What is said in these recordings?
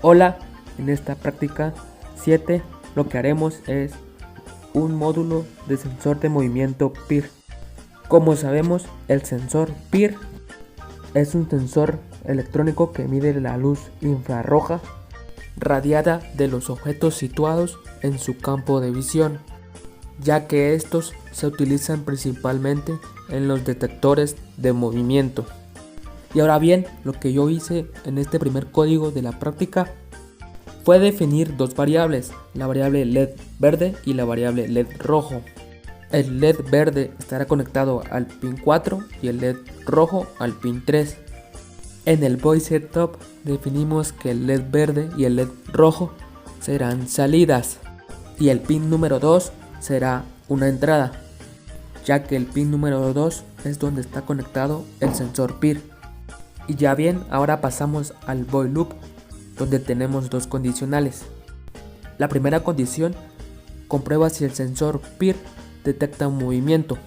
Hola, en esta práctica 7 lo que haremos es un módulo de sensor de movimiento PIR. Como sabemos, el sensor PIR es un sensor electrónico que mide la luz infrarroja radiada de los objetos situados en su campo de visión, ya que estos se utilizan principalmente en los detectores de movimiento. Y ahora bien, lo que yo hice en este primer código de la práctica fue definir dos variables, la variable LED verde y la variable LED rojo. El LED verde estará conectado al pin 4 y el LED rojo al pin 3. En el void setup definimos que el LED verde y el LED rojo serán salidas y el pin número 2 será una entrada, ya que el pin número 2 es donde está conectado el sensor PIR. Y ya bien, ahora pasamos al void loop, donde tenemos dos condicionales. La primera condición comprueba si el sensor PIR detecta un movimiento.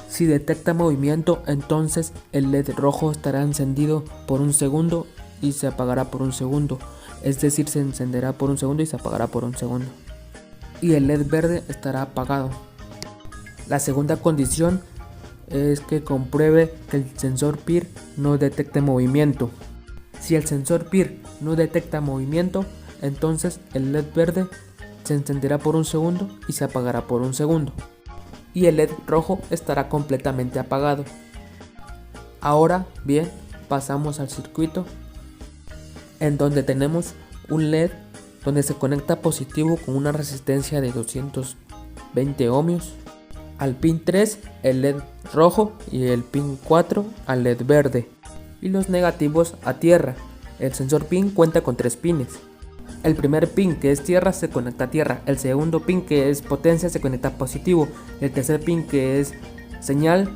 Si detecta movimiento, entonces el LED rojo estará encendido por un segundo y se apagará por un segundo, es decir, se encenderá por un segundo y se apagará por un segundo. Y el LED verde estará apagado. La segunda condición es que compruebe que el sensor PIR no detecte movimiento. Si el sensor PIR no detecta movimiento, entonces el LED verde se encenderá por un segundo y se apagará por un segundo, y el LED rojo estará completamente apagado. Ahora bien, pasamos al circuito, en donde tenemos un LED donde se conecta positivo con una resistencia de 220 ohmios al pin 3 el LED rojo y el pin 4 al LED verde, y los negativos a tierra. El sensor pin cuenta con 3 pines. El primer pin, que es tierra, se conecta a tierra. El segundo pin, que es potencia, se conecta a positivo. El tercer pin, que es señal,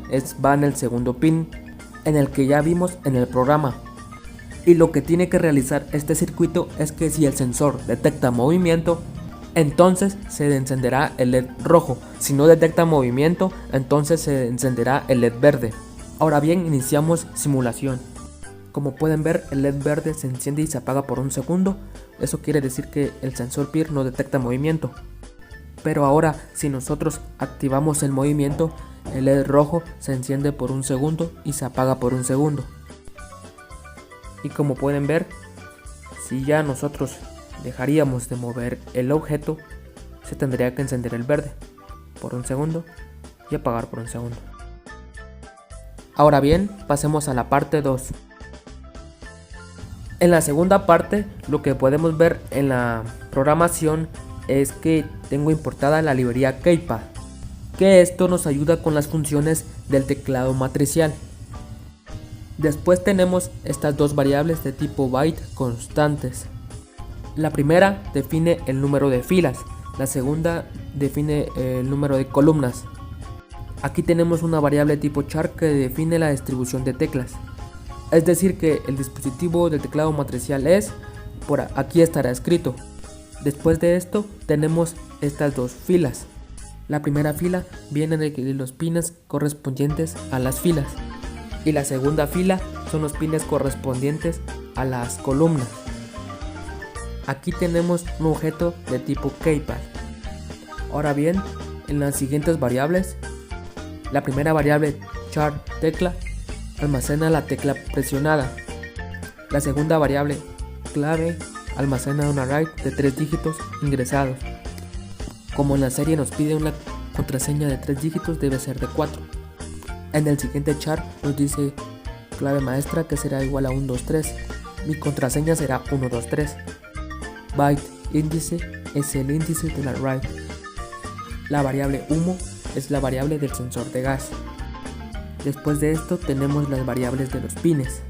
va en el segundo pin, en el que ya vimos en el programa. Y lo que tiene que realizar este circuito es que si el sensor detecta movimiento, entonces se encenderá el LED rojo. Si no detecta movimiento, entonces se encenderá el LED verde. Ahora bien, iniciamos simulación. Como pueden ver, el LED verde se enciende y se apaga por un segundo. Eso quiere decir que el sensor PIR no detecta movimiento. Pero ahora, si nosotros activamos el movimiento, el LED rojo se enciende por un segundo y se apaga por un segundo. Y como pueden ver, si ya nosotros dejaríamos de mover el objeto, se tendría que encender el verde por un segundo y apagar por un segundo. Ahora bien, pasemos a la parte 2. En la segunda parte, lo que podemos ver en la programación es que tengo importada la librería Keypad, que esto nos ayuda con las funciones del teclado matricial. Después tenemos estas dos variables de tipo byte constantes. La primera define el número de filas, la segunda define el número de columnas. Aquí tenemos una variable tipo char que define la distribución de teclas. Es decir que el dispositivo del teclado matricial es, por aquí estará escrito. Después de esto tenemos estas dos filas. La primera fila viene de los pines correspondientes a las filas, y la segunda fila son los pines correspondientes a las columnas. Aquí tenemos un objeto de tipo Keypad. Ahora bien, en las siguientes variables, la primera variable char tecla almacena la tecla presionada. La segunda variable clave almacena un array de 3 dígitos ingresados. Como en la serie nos pide una contraseña de 3 dígitos, debe ser de 4. En el siguiente char nos dice clave maestra, que será igual a 123. Mi contraseña será 123. Byte índice es el índice del array. La variable humo es la variable del sensor de gas. Después de esto tenemos las variables de los pines.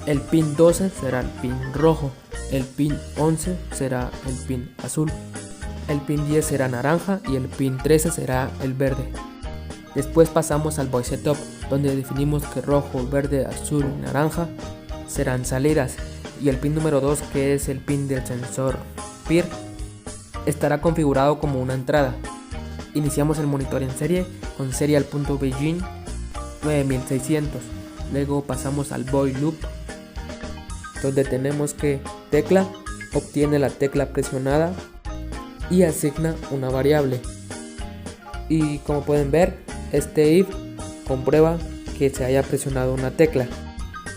El pin 12 será el pin rojo, el pin 11 será el pin azul, el pin 10 será naranja y el pin 13 será el verde. Después pasamos al void setup, donde definimos que rojo, verde, azul y naranja serán salidas, y el pin número 2, que es el pin del sensor PIR, estará configurado como una entrada. Iniciamos el monitor en serie con serial.begin 9600. Luego pasamos al void loop, donde tenemos que tecla obtiene la tecla presionada y asigna una variable. Y como pueden ver, este if comprueba que se haya presionado una tecla.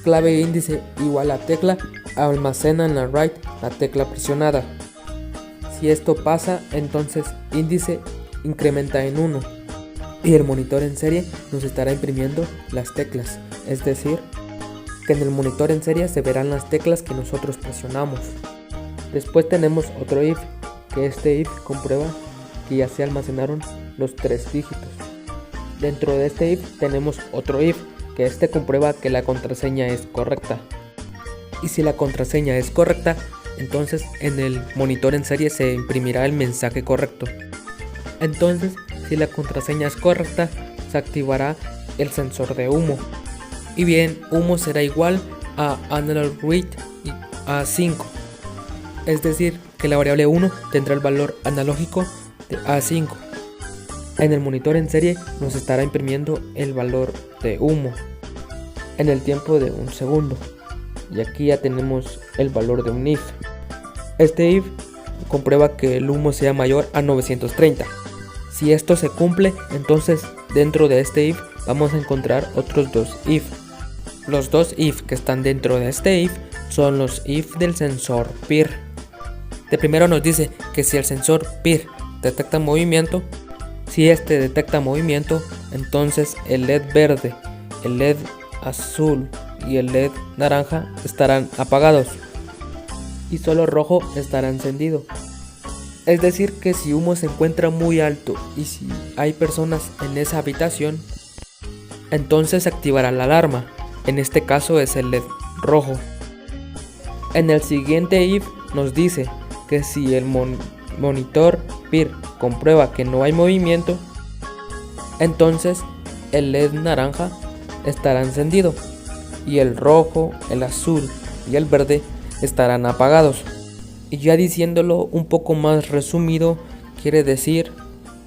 Clave e índice igual a tecla, almacena en la write la tecla presionada. Si esto pasa, entonces índice incrementa en 1 y el monitor en serie nos estará imprimiendo las teclas, es decir, que en el monitor en serie se verán las teclas que nosotros presionamos. Después tenemos otro if, que este if comprueba que ya se almacenaron los 3 dígitos. Dentro de este if tenemos otro if, que este comprueba que la contraseña es correcta. Y si la contraseña es correcta, entonces en el monitor en serie se imprimirá el mensaje correcto. Entonces, si la contraseña es correcta, se activará el sensor de humo. Y bien, humo será igual a analog read A5. Es decir, que la variable 1 tendrá el valor analógico de A5. En el monitor en serie nos estará imprimiendo el valor de humo en el tiempo de 1 segundo. Y aquí ya tenemos el valor de un if. Este if comprueba que el humo sea mayor a 930. Si esto se cumple, entonces dentro de este if vamos a encontrar otros 2 if. Los 2 if que están dentro de este if son los if del sensor PIR. De primero nos dice que si el sensor PIR detecta movimiento, si este detecta movimiento, entonces el LED verde, el LED azul y el LED naranja estarán apagados y solo rojo estará encendido. Es decir, que si humo se encuentra muy alto y si hay personas en esa habitación, entonces se activará la alarma. En este caso es el LED rojo. En el siguiente if nos dice que si el monitor PIR comprueba que no hay movimiento, entonces el LED naranja estará encendido y el rojo, el azul y el verde estarán apagados. Y ya diciéndolo un poco más resumido, quiere decir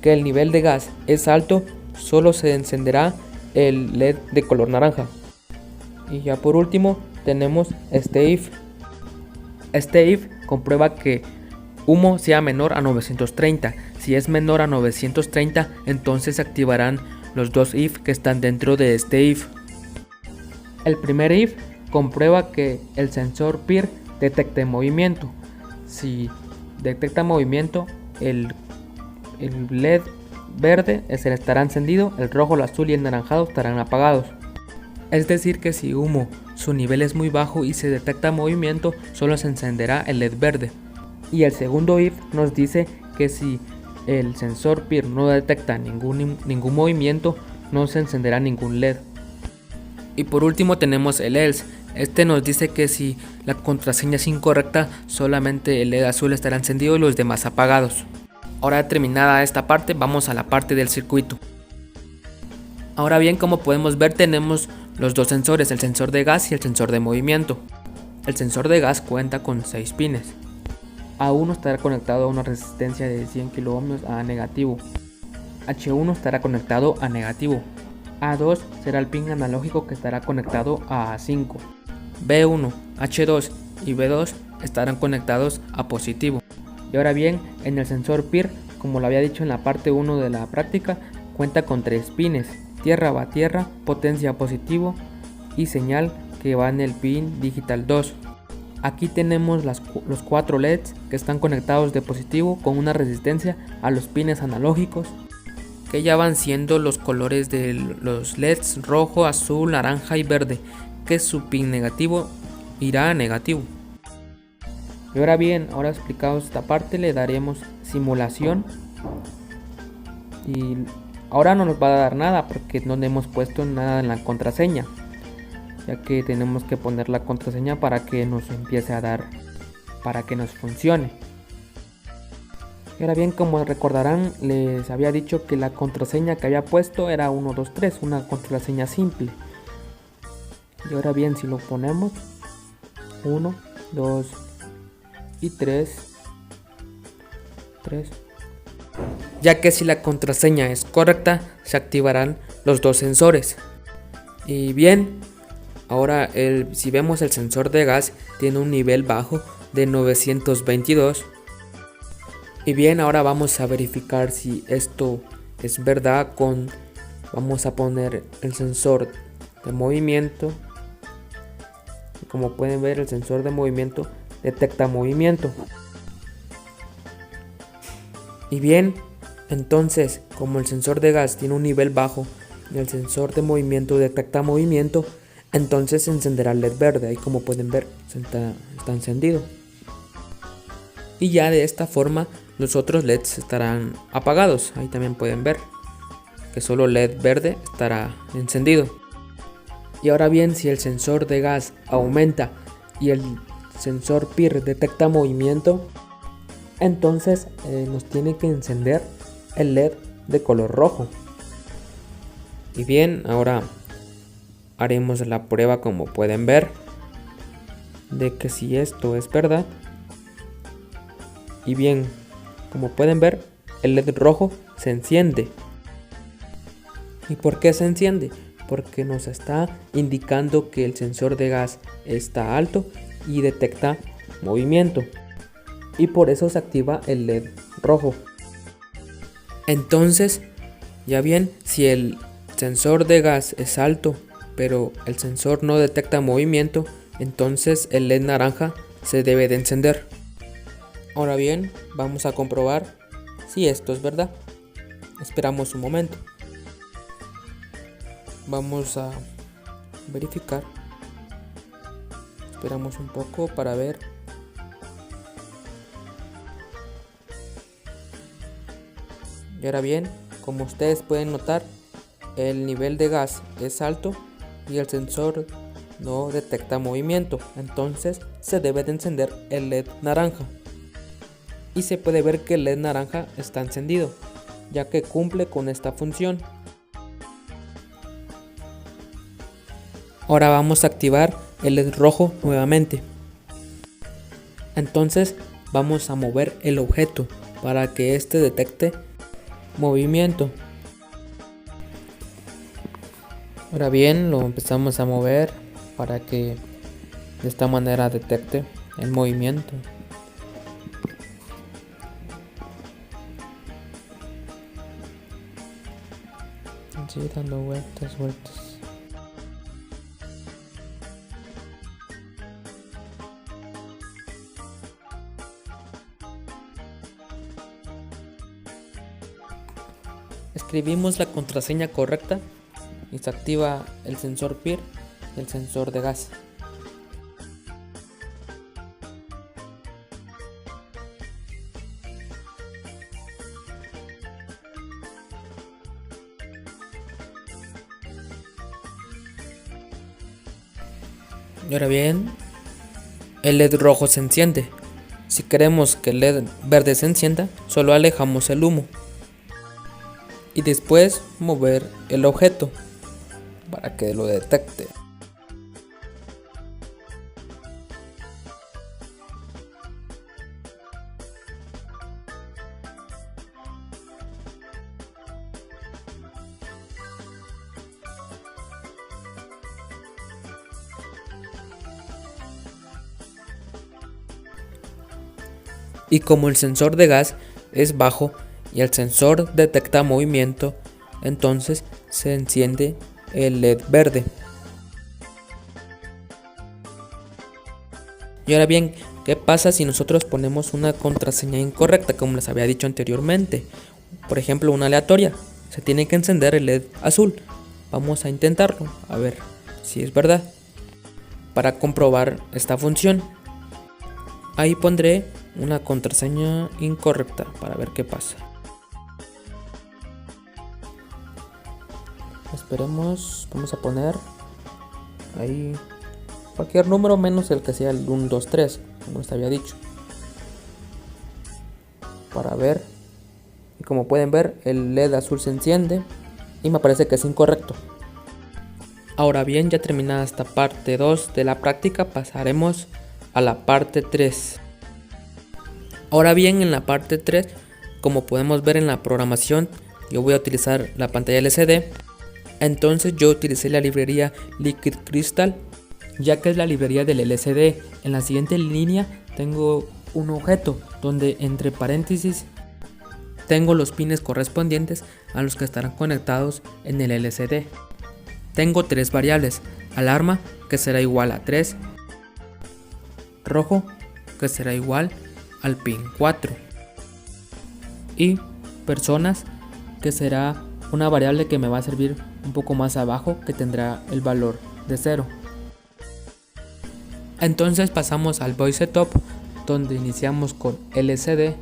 que el nivel de gas es alto, solo se encenderá el LED de color naranja. Y ya por último tenemos este if. Este if comprueba que humo sea menor a 930. Si es menor a 930, entonces se activarán los 2 if que están dentro de este if. El primer if comprueba que el sensor PIR detecte movimiento. Si detecta movimiento, el LED verde estará encendido, el rojo, el azul y el naranjado estarán apagados. Es decir, que si humo su nivel es muy bajo y se detecta movimiento, solo se encenderá el LED verde. Y el segundo if nos dice que si el sensor PIR no detecta ningún movimiento, no se encenderá ningún LED. Y por último tenemos el else. Este nos dice que si la contraseña es incorrecta, solamente el LED azul estará encendido y los demás apagados. Ahora terminada esta parte, vamos a la parte del circuito. Ahora bien, como podemos ver, tenemos los 2 sensores, el sensor de gas y el sensor de movimiento. El sensor de gas cuenta con 6 pines. A1 estará conectado a una resistencia de 100 kΩ a negativo. H1 estará conectado a negativo. A2 será el pin analógico que estará conectado a A5. B1, H2 y B2 estarán conectados a positivo. Y ahora bien, en el sensor PIR, como lo había dicho en la parte 1 de la práctica, cuenta con 3 pines: tierra va a tierra, potencia positivo y señal que va en el pin digital 2. Aquí tenemos los 4 LEDs que están conectados de positivo con una resistencia a los pines analógicos, que ya van siendo los colores de los LEDs rojo, azul, naranja y verde, que su pin negativo irá a negativo. Y ahora bien, ahora explicado esta parte, le daremos simulación. Y ahora no nos va a dar nada porque no le hemos puesto nada en la contraseña, ya que tenemos que poner la contraseña para que nos empiece a dar, para que nos funcione. Y ahora bien, como recordarán, les había dicho que la contraseña que había puesto era 123, una contraseña simple. Y ahora bien, si lo ponemos 1, 2 y 3, ya que si la contraseña es correcta, se activarán los 2 sensores. Y bien, ahora si vemos el sensor de gas tiene un nivel bajo, de 922. Y bien, ahora vamos a verificar si esto es verdad vamos a poner el sensor de movimiento. Como pueden ver, el sensor de movimiento detecta movimiento. Y bien, entonces, como el sensor de gas tiene un nivel bajo y el sensor de movimiento detecta movimiento, entonces se encenderá el LED verde. Ahí, como pueden ver, está encendido. Y ya de esta forma los otros LEDs estarán apagados. Ahí también pueden ver que solo el LED verde estará encendido. Y ahora bien, si el sensor de gas aumenta y el sensor PIR detecta movimiento, entonces nos tiene que encender el LED de color rojo. Y bien, ahora haremos la prueba, como pueden ver, de que si esto es verdad. Y bien, como pueden ver, el LED rojo se enciende. ¿Y por qué se enciende? Porque nos está indicando que el sensor de gas está alto y detecta movimiento. Y por eso se activa el LED rojo. Entonces, ya bien, si el sensor de gas es alto, pero el sensor no detecta movimiento, entonces el LED naranja se debe de encender. Ahora bien, vamos a comprobar si esto es verdad. Esperamos un momento. Vamos a verificar. Esperamos un poco para ver. Y ahora bien, como ustedes pueden notar, el nivel de gas es alto y el sensor no detecta movimiento. Entonces se debe de encender el LED naranja. Y se puede ver que el LED naranja está encendido, ya que cumple con esta función. Ahora vamos a activar el LED rojo nuevamente. Entonces vamos a mover el objeto para que este detecte movimiento. Ahora bien, lo empezamos a mover para que de esta manera detecte el movimiento. Sí, dando vueltas. Escribimos la contraseña correcta y se activa el sensor PIR y el sensor de gas. Y ahora bien, el LED rojo se enciende. Si queremos que el LED verde se encienda, solo alejamos el humo. Y después mover el objeto para que lo detecte. Y como el sensor de gas es bajo y el sensor detecta movimiento, entonces se enciende el LED verde. Y ahora bien, ¿qué pasa si nosotros ponemos una contraseña incorrecta, como les había dicho anteriormente? Por ejemplo, una aleatoria. Se tiene que encender el LED azul. Vamos a intentarlo, a ver si es verdad, para comprobar esta función. Ahí pondré una contraseña incorrecta para ver qué pasa. Esperemos, vamos a poner ahí cualquier número menos el que sea el 1, 2, 3, como les había dicho, para ver. Y como pueden ver, el LED azul se enciende y me parece que es incorrecto. Ahora bien, ya terminada esta parte 2 de la práctica, pasaremos a la parte 3. Ahora bien, en la parte 3, como podemos ver en la programación, yo voy a utilizar la pantalla LCD. Entonces yo utilicé la librería Liquid Crystal, ya que es la librería del LCD. En la siguiente línea tengo un objeto donde entre paréntesis tengo los pines correspondientes a los que estarán conectados en el LCD. Tengo tres variables: alarma, que será igual a 3, rojo, que será igual al pin 4, y personas, que será una variable que me va a servir un poco más abajo, que tendrá el valor de 0. Entonces pasamos al Void Setup, donde iniciamos con LCD,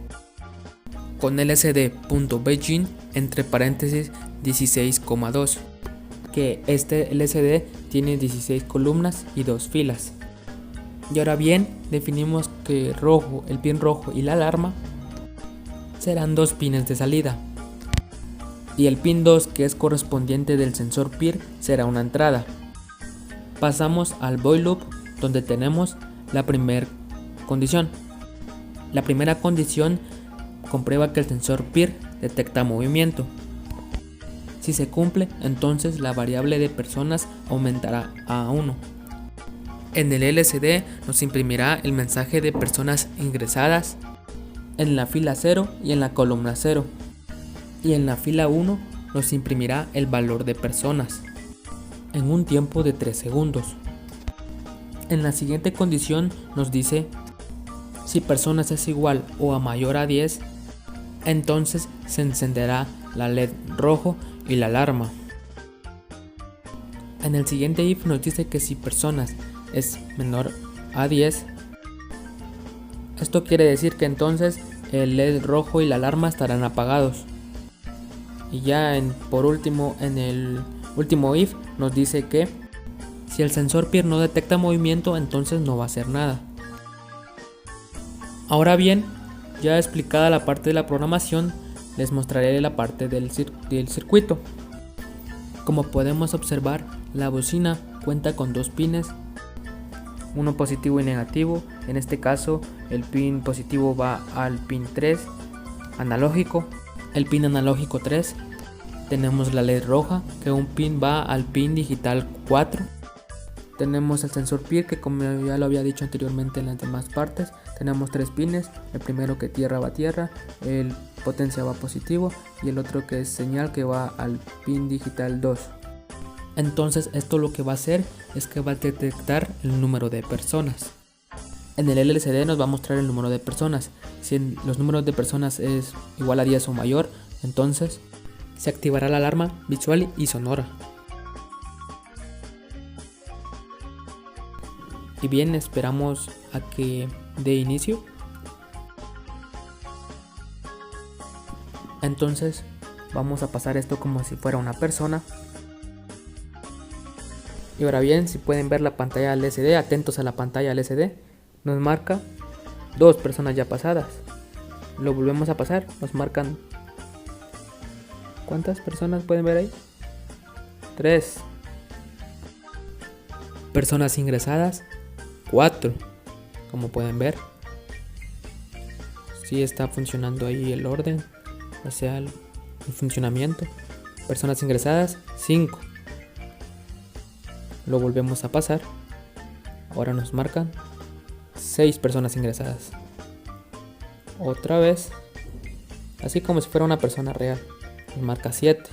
con lcd.begin entre paréntesis 16,2, que este LCD tiene 16 columnas y 2 filas. Y ahora bien, definimos que rojo, el pin rojo y la alarma serán 2 pines de salida, y el pin 2, que es correspondiente del sensor PIR, será una entrada. Pasamos al Void Loop, donde tenemos la primera condición. La primera condición comprueba que el sensor PIR detecta movimiento. Si se cumple, entonces la variable de personas aumentará a 1. En el LCD nos imprimirá el mensaje de personas ingresadas en la fila 0 y en la columna 0. Y en la fila 1 nos imprimirá el valor de personas en un tiempo de 3 segundos. En la siguiente condición nos dice: si personas es igual o a mayor a 10, entonces se encenderá la LED rojo y la alarma. En el siguiente if nos dice que si personas es menor a 10, esto quiere decir que entonces el LED rojo y la alarma estarán apagados. Y ya por último, en el último if nos dice que si el sensor PIR no detecta movimiento, entonces no va a hacer nada. Ahora bien, ya explicada la parte de la programación, les mostraré la parte del circuito. Como podemos observar, la bocina cuenta con 2 pines, uno positivo y negativo. En este caso, el pin positivo va al pin 3 analógico, el pin analógico 3. Tenemos la LED roja, que un pin va al pin digital 4. Tenemos el sensor PIR, que como ya lo había dicho anteriormente en las demás partes, tenemos 3 pines: el primero que tierra va a tierra, el potencia va a positivo, y el otro que es señal, que va al pin digital 2. Entonces esto lo que va a hacer es que va a detectar el número de personas. En el LCD nos va a mostrar el número de personas. Si los números de personas es igual a 10 o mayor, entonces se activará la alarma visual y sonora. Y bien, esperamos a que dé inicio. Entonces vamos a pasar esto como si fuera una persona. Y ahora bien, si pueden ver la pantalla LCD, atentos a la pantalla LCD, nos marca 2 personas ya pasadas. Lo volvemos a pasar, nos marcan... ¿Cuántas personas pueden ver ahí? 3. Personas ingresadas, 4. Como pueden ver, sí está funcionando ahí el orden, o sea el funcionamiento. Personas ingresadas, 5. Lo volvemos a pasar. Ahora nos marcan 6 personas ingresadas. Otra vez, así como si fuera una persona real. Nos marca 7.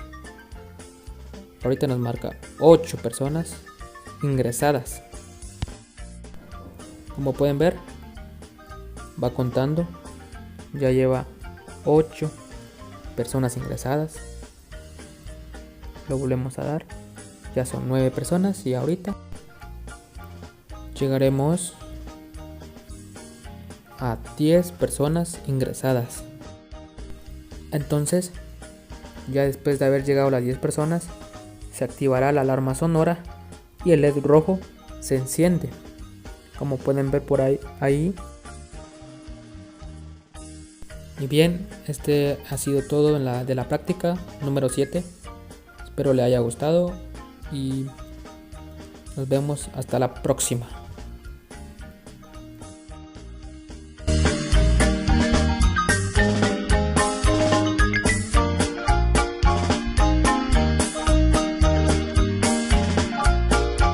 Ahorita nos marca 8 personas ingresadas. Como pueden ver, va contando. Ya lleva 8 personas ingresadas. Lo volvemos a dar. Ya son 9 personas y ahorita llegaremos a 10 personas ingresadas. Entonces, ya después de haber llegado a las 10 personas, se activará la alarma sonora y el LED rojo se enciende. Como pueden ver por ahí. Y bien, este ha sido todo de la práctica número 7. Espero le haya gustado y nos vemos hasta la próxima.